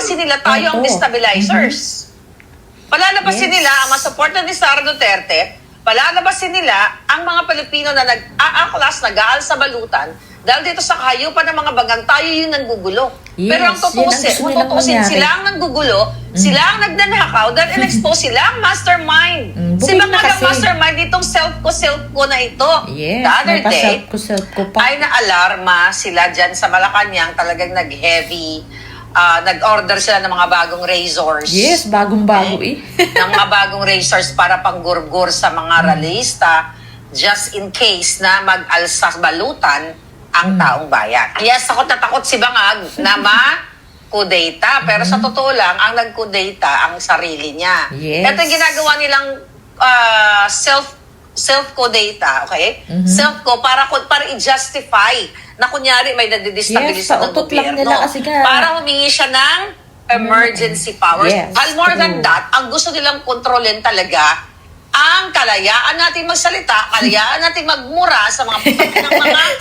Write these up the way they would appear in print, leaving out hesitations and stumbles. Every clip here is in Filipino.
palalabasin nila tayo ang destabilizers. Palalabasin nila ang mga supporter ni Sara Duterte, palalabasin nila ang mga Pilipino na nag-aaklas, nag-aal sa balutan, dahil dito sa kahayupan ng mga bagang tayo yung nanggugulo. Yes, pero ang tutusin, sila ang nanggugulo, sila ang nagnanakaw, dahil in-expose sila ang mastermind. Sila ang mastermind itong self ko na ito. Yes, the other day, self ko pa. ay na-alarma sila dyan sa Malacanang, talagang nag-heavy, nag-order sila ng mga bagong razors. Yes, bagong-bago ng mga bagong razors para panggurgur sa mga ralista, just in case na mag-alsa balutan ang taong bayan. Yes, takot si Bangag na ma-kudeta. Pero sa totoo lang, ang nag-kudeta ang sarili niya. Yes. Ito yung ginagawa nilang self-kudeta, okay? Self-ko para i-justify na kunyari may nadidestabilisa ng gobyerno. Para humingi siya ng emergency powers. Yes, More than that, ang gusto nilang kontrolin talaga ang kalayaan natin magsalita, kalayaan natin magmura sa mga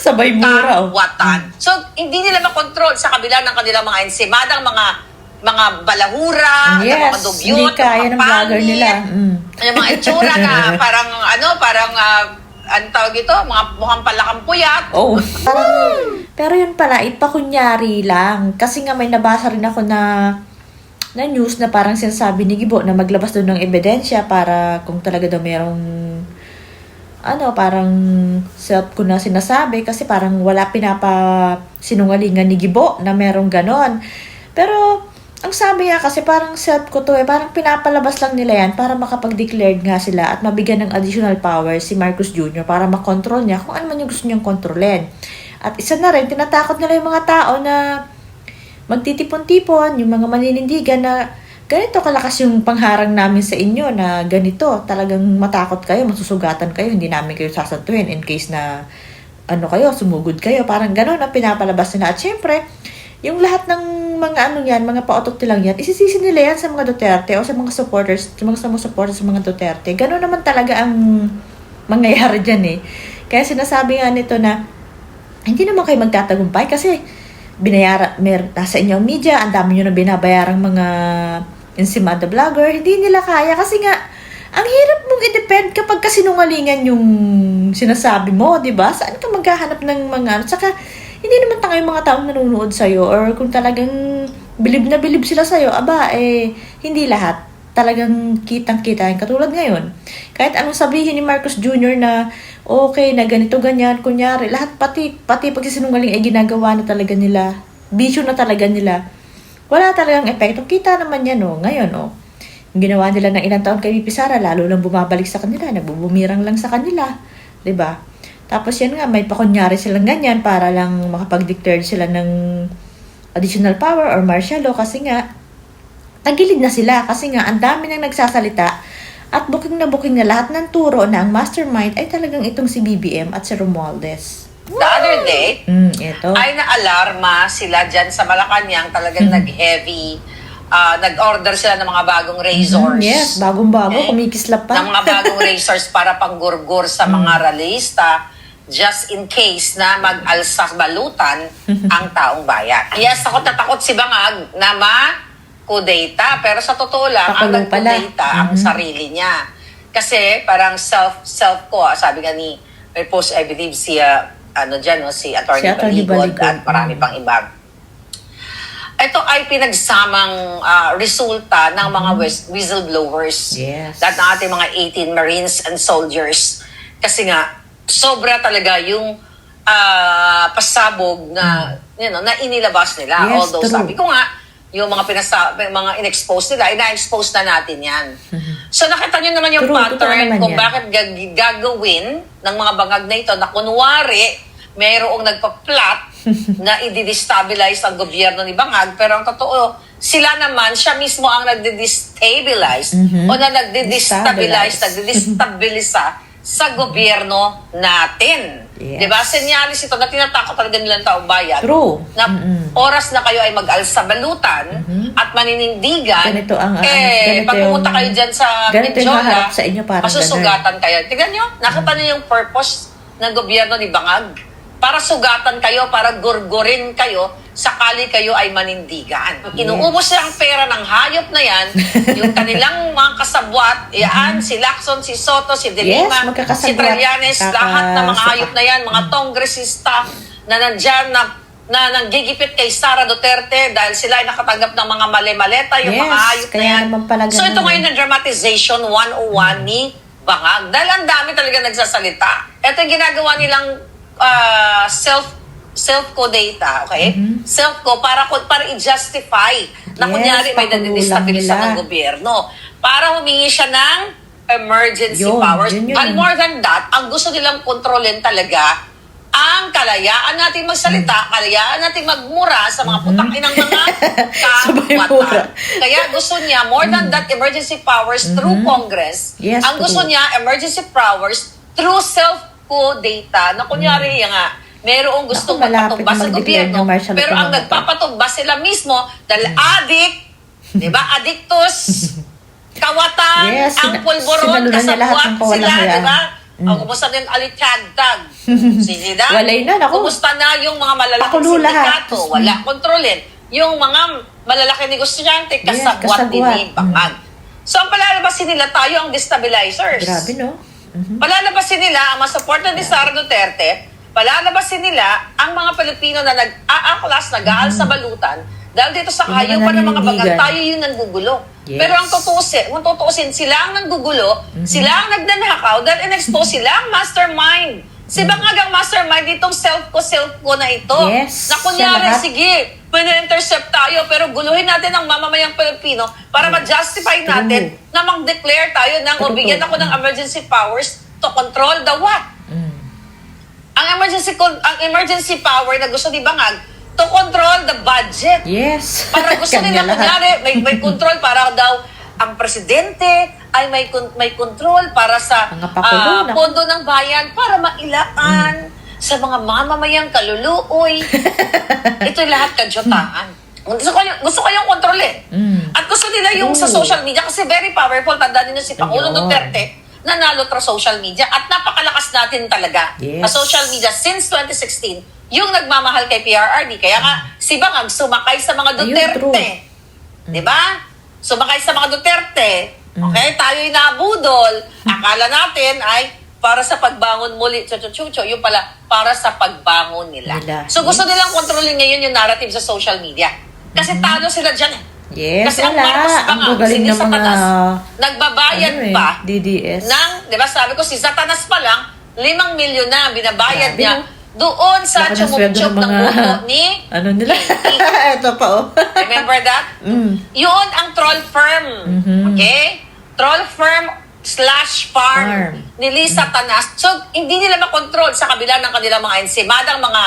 sabay mura, kawatan. So, hindi nila makontrol sa kabila ng kanilang mga ensimadang mga balahura, mga dugyot, hindi kaya ng vlogger nila. Yung mga itsura na parang ano tawag ito, mga mukhang palakampuyat. Pero yun pala, ipakunyari lang. Kasi nga may nabasa rin ako na news na parang sinasabi ni Gibo na maglabas doon ng ebidensya para kung talaga daw merong parang self ko na sinasabi kasi parang wala sinungalingan ni Gibo na merong ganon. Pero ang sabi nga kasi parang self ko to parang pinapalabas lang nila yan para makapag-declared nga sila at mabigyan ng additional power si Marcos Jr. para makontrol niya kung ano man yung gusto niyang kontrolin. At isa na rin, tinatakot nila yung mga tao na magtitipon-tipon, yung mga maninindigan na ganito kalakas yung pangharang namin sa inyo na ganito, talagang matakot kayo, masusugatan kayo, hindi namin kayo sasantuhin in case na sumugod kayo, parang gano'n na pinapalabas nila. At syempre, yung lahat ng mga pautot nilang yan, isisisi nila yan sa mga Duterte o sa mga supporters, sa mga Duterte. Gano'n naman talaga ang mangyayari dyan Kaya sinasabi nga nito na, hindi naman kayo magtatagumpay kasi nasa inyong media, ang dami nyo na binabayarang mga ensimada vlogger, hindi nila kaya kasi nga, ang hirap mong i-depend kapag kasinungalingan yung sinasabi mo, di ba? Saan ka maghahanap ng mga, saka, hindi naman tayo mga taong nanonood sa'yo, or kung talagang bilib na bilib sila sa'yo, hindi lahat. Talagang kitang-kita yung katulad ngayon. Kahit anong sabihin ni Marcos Jr. na okay, na ganito, ganyan, kunyari, lahat pati pagsisinungaling ay ginagawa na talaga nila, bisyo na talaga nila. Wala talagang epekto. Kita naman yan, ngayon, yung ginawa nila ng ilang taon kay VP Sara, lalo lang bumabalik sa kanila, nagbubumirang lang sa kanila, diba? Tapos yan nga, may pakunyari silang ganyan para lang makapag-declare sila ng additional power or martial law kasi nga, tagilid na sila kasi nga ang dami nang nagsasalita at booking na lahat ng turo na ang mastermind ay talagang itong si BBM at si Romualdez. The other day, ito. ay na-alarma sila dyan sa Malacanang, talagang nag-heavy, nag-order sila ng mga bagong razors. Yes, bagong-bago, kumikislap pa. Ng mga bagong razors para panggurgur sa mga ralista, just in case na mag-alsa balutan ang taong bayan. Yes, takot si Bangag na kudeta, pero sa totoo lang, ang nag-kudeta ang sarili niya. Kasi parang self ko, sabi nga ni, may post, I believe, si Attorney Baligod at marami pang iba. Ito ay pinagsamang resulta ng mga whistleblowers. Yes. Lahat ng ating mga 18 Marines and soldiers. Kasi nga, sobra talaga yung pasabog na, na inilabas nila. Yes, although sabi ko nga, yung mga in-expose nila, ina-expose na natin yan. So nakita nyo naman yung pattern kung bakit gagawin ng mga bangag na ito na kunwari mayroong nagpa-plot na i-destabilize ang gobyerno ni Bangag, pero ang totoo, sila naman, siya mismo ang nagde-destabilize o na nagde-destabilisa sa gobyerno natin. Yes. Diba? Senyalis ito na tinatakot talaga nilang taong bayan. True. Na oras na kayo ay mag-alsa balutan at maninindigan, ganito pag pumunta kayo dyan sa Medjola, sa inyo parang masusugatan kayo. Tingnan nyo, nakita nyo yung purpose ng gobyerno ni Bangag. Para sugatan kayo, para gurgurin kayo sakali kayo ay manindigan. Inuubos niya ang pera ng hayop na yan, yung kanilang mga kasabwat, yan, si Lacson, si Soto, si De Lima, magkakasabwat. si Trillanes, lahat ng mga hayop na yan, mga tongresista na nandyan na nanggigipit kay Sara Duterte dahil sila ay nakatanggap ng mga mali-maleta, yung mga hayop na kaya yan. naman pala So ito ganun. ngayon na dramatization 101 ni Bangag. Dahil ang dami talaga nagsasalita. Ito yung ginagawa nilang self-co data, okay? Self-co para i-justify na Yes, kunyari may pakululang nadidestabilisa nila. ng gobyerno. Para humingi siya ng emergency Yun, powers. yun. And more than that, ang gusto nilang kontrolin talaga ang kalayaan nating magsalita, kalayaan nating magmura sa mga putang inang mga Sabay mura. kapwatan. Kaya gusto niya, more than that, emergency powers through Congress. Yes, ang gusto true. niya, emergency powers through self-co data na kunyari nga, merong gustong Naku, malapit magpatumba na sa mag-declare gobyerno, ng martial pero law ang ng nagpapatumba sila mismo dahil addict, di ba, addictus, kawatan, Yes, ang pulboron, sinalunan niya lahat kasabwat ng kawalang sila, hayaan. di ba? O, kumusta na yung alitagdag? Sige na. Walay na, naku. Kumusta na yung mga malalaking Pakulo lahat. sindikato? Wala kontrolin. Yung mga malalaking negosyante, Yes, kasabwat din kasabwat. ni Bangag. So, ang palalabasin nila, tayo ang destabilizers. Grabe, no? Palalabasin nila ang mga supporter ni Sara Duterte, palalabasin nila ang mga Pilipino na nag-aaklas, nag-aal sa balutan, dahil dito sa Yung mga hayupan ng mga bagang, naninindigan. tayo yung nanggugulo. Yes. Pero ang kung tutuusin, sila ang nanggugulo, sila ang nagnanakaw, dahil in-expose sila ang mastermind. Si Bangag ang mastermind ditong self-ko na ito. Yes, Na kunyari, siya lahat. sige, pina-intercept tayo, pero guluhin natin ang mamamayang Pilipino para ma-justify natin na mag-declare tayo ng, o True. bigyan ako ng emergency powers to control the what? Ang emergency power na gusto ni Bangag, to control the budget. Yes. Para gusto Kanya nila, lahat. kunyari, may control para daw ang presidente ay may control para sa Mga pakulo na. pondo ng bayan para mailaan sa mga mamamayang kaluluoy. Ito'y lahat kadyotaan. Gusto ko yung kontrolin. At gusto nila yung sa social media kasi very powerful. Tandaan ninyo si Pangulong Ayun. Duterte nanalo tra social media at napakalakas natin talaga Yes. sa social media since 2016 yung nagmamahal kay PRRD. Kaya nga, si Bangag sumakay sa mga Ayun, Duterte. true. Di ba? Sumakay sa mga Duterte. Okay? Tayo'y nabudol. Akala natin ay para sa pagbangon muli, chucho, yung pala, para sa pagbangon nila. So gusto Yes. nilang kontrolin ngayon yung narrative sa social media. Kasi talo sila dyan eh. Yes, Kasi ang wala. Marcos pa Ang nga, gugaling si ng mga... Satanas, nagbabayad pa DDS. ng, di ba sabi ko, si Satanas pa lang, 5 milyon na binabayad Grabe, niya no? doon sa Laki ng sweldo chumup-chup ng ng mga- buto ni Ano nila? Ito pa, oh. Remember that? Yun ang troll firm. Okay? Troll firm /farm Farm. ni Lisa Tanas. So, hindi nila makontrol sa kabila ng kanilang mga ensimadang mga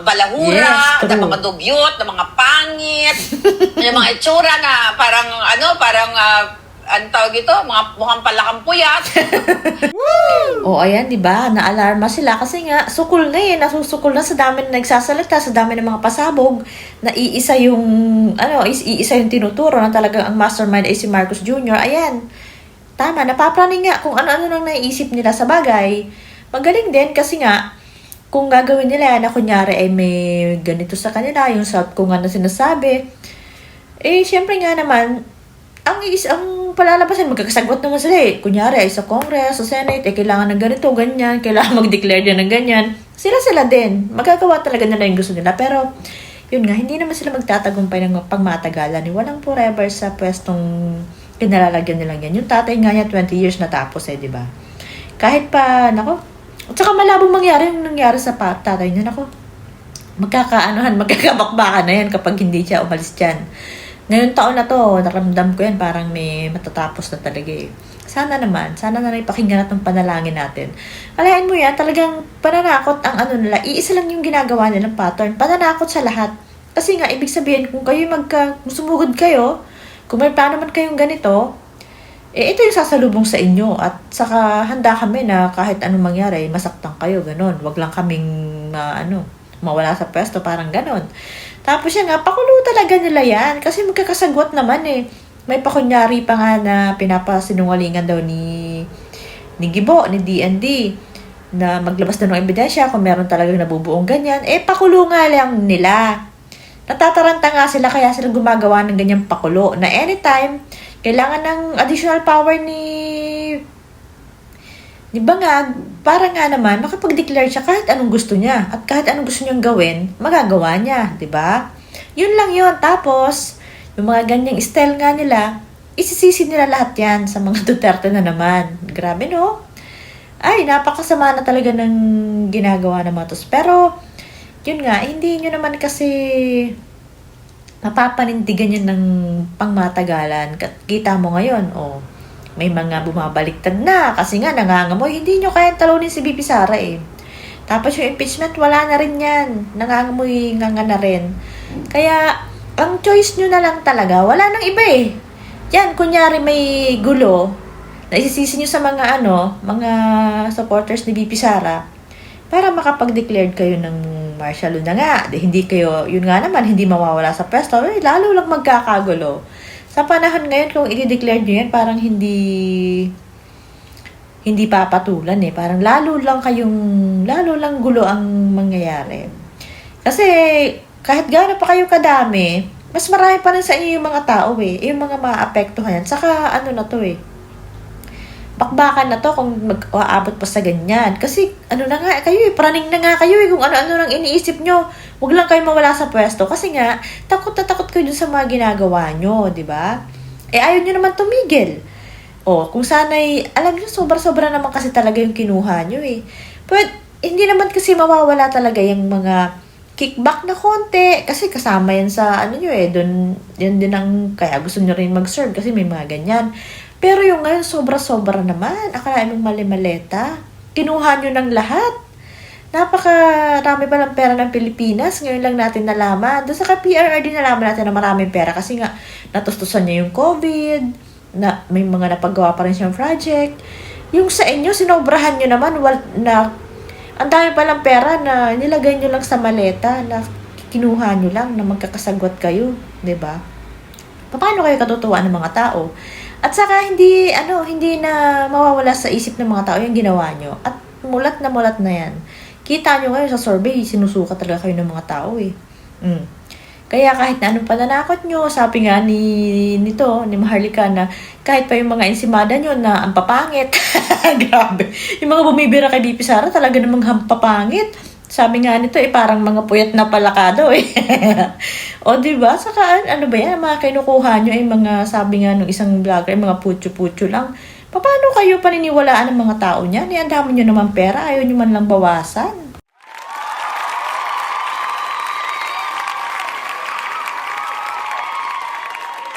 balahura, Yes, na true. mga dugyot, na mga pangit, yung mga itsura na parang ano tawag ito? Mga mukhang palakampuyat. O, ayan, di ba? Naalarma sila kasi nga, sukol na eh. Nasusukol na sa dami na nagsasalita, sa dami ng mga pasabog, na iisa yung, iisa yung tinuturo na talagang ang mastermind ay si Marcos Jr. Ayan, tama, napapraning nga kung ano-ano nang naiisip nila sa bagay. Magaling din kasi nga, kung gagawin nila na kunyari ay may ganito sa kanila, yung kung ano sinasabi, syempre nga naman, ang palalabasan, magkakasagwat naman sila eh. Kunyari, ay sa Congress, sa Senate, kailangan ng ganito, ganyan, kailangan mag-declare din ng ganyan. Sila din. Magagawa talaga nila yung gusto nila. Pero, yun nga, hindi naman sila magtatagumpay ng pagmatagalan. Walang forever sa pwestong kinalalagyan nilang yan. Yung tatay nga niya, 20 years natapos di ba? Kahit pa, nako, at saka malabong mangyari yung nangyari sa tatay niya, nako, magkakabakbakan na yan kapag hindi siya umalis dyan. Ngayong taon na to, naramdam ko yan, parang may matatapos na talaga eh. Sana na ipakinggan natin panalangin natin. Alayan mo yan, talagang pananakot ang nila, iisa lang yung ginagawa nilang pattern, pananakot sa lahat. Kasi nga, ibig sabihin, kung kayo sumugod kayo, kung may plano man kayong ganito, ito yung sasalubong sa inyo. At saka handa kami na kahit anong mangyari, masaktan kayo, ganon. Wag lang kaming mawala sa pwesto, parang ganon. Tapos yan nga, pakulo talaga nila yan. Kasi magkakasagwat naman eh. May pakunyari pa nga na pinapasinungalingan daw ni Gibo, ni DND, na maglabas na ng ebidensya kung meron talagang nabubuong ganyan. Pakulo nga lang nila. Natataranta nga sila kaya sila gumagawa ng ganyang pakulo na anytime kailangan ng additional power ni Bangag para nga naman makapag-declare siya kahit anong gusto niya at kahit anong gusto niyang gawin, magagawa niya, 'di ba? Yun lang yun. Tapos, yung mga ganyang style nga nila, isisisi nila lahat yan sa mga Duterte na naman. Grabe, no? Ay, napakasama na talaga ng ginagawa ng mga tos. Pero, yun nga, hindi nyo naman kasi mapapanindigan yun ng pangmatagalan. Kita mo ngayon, may mga bumabaliktad na kasi nga nangangamoy. Hindi nyo kaya talunin si BP Sara eh. Tapos yung impeachment, wala na rin yan. Nangangamoy nga na rin. Kaya, ang choice nyo na lang talaga, wala nang iba eh. Yan, kunyari may gulo, na isisisi nyo sa mga mga supporters ni BP Sara, para makapag-declared kayo ng martial law na nga. Hindi kayo, yun nga naman, hindi mawawala sa pwesto, lalo lang magkakagulo. Sa panahon ngayon, kung i-declare nyo yan, parang hindi papatulan eh. Parang lalo lang gulo ang mangyayari. Kasi, kahit gaano pa kayo kadami, mas marami pa rin sa inyo yung mga tao eh. Yung mga maapektuhan. Saka, na to eh. Bakbakan na to kung mag-aabot pa sa ganyan. Kasi, na nga kayo eh. Praning na nga kayo eh. Kung ano-ano nang iniisip nyo. Huwag lang kayo mawala sa pwesto. Kasi nga, takot na takot kayo dun sa mga ginagawa nyo. Diba? Ayaw nyo naman tumigil. Kung sana'y, alam nyo, sobra-sobra naman kasi talaga yung kinuha nyo eh. But, hindi naman kasi mawawala talaga yung mga kickback na konti. Kasi kasama yan sa, doon, yan din ang, kaya gusto nyo rin mag-serve kasi may mga ganyan. Pero yung ngayon, sobra-sobra naman. Akala mong mali-maleta. Kinuha nyo ng lahat. Napakarami pa ng pera ng Pilipinas. Ngayon lang natin nalaman. Doon sa ka-PRRD nalaman natin na maraming pera. Kasi nga, natustusan niya yung COVID. Na may mga napagawa pa rin siyang project. Yung sa inyo, sinobrahan nyo naman. Ang dami palang pera na nilagay nyo lang sa maleta. Na kinuha nyo lang na magkakasagwat kayo. 'Di ba? Paano kayo katutuwaan ng mga tao? At saka hindi na mawawala sa isip ng mga tao yung ginawa nyo. At mulat na yan. Kita nyo ngayon sa survey, sinusuka talaga kayo ng mga tao eh. Kaya kahit na anong pananakot nyo, sabi nga ni Maharlika na kahit pa yung mga insimada nyo na ang papangit. Grabe. Yung mga bumibira kay BP Sara talaga namang hampapangit. Sabi nga nito parang mga puyat na palakado eh. Diba? Saka ba yan? Mga kinukuha nyo mga sabi nga nung isang vlogger, mga putyo-putyo lang. Paano kayo paniniwalaan ng mga tao niyan? Ang dami nyo naman pera, ayaw nyo man lang bawasan.